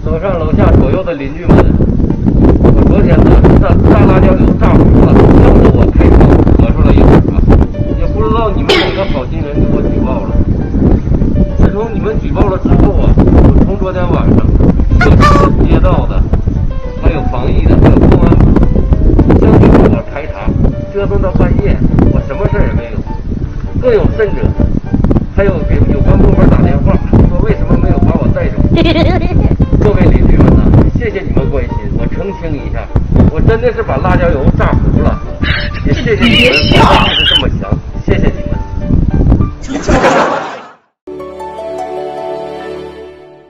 楼上楼下左右的邻居们，我昨天呢大辣椒油炸糊了，弄得我开车咳嗽了一会儿啊，也不知道你们哪个好心人给我举报了。自从你们举报了之后啊，我从昨天晚上，社区的、街道的，还有防疫的，还有公安部，相继给我排查，折腾到半夜，我什么事儿也没有。更有甚者，还有给有关部门打电话，说为什么没有把我带走。各位邻居们呐，谢谢你们关心，我澄清一下，我真的是把辣椒油炸糊了，也谢谢你们，就是这么想。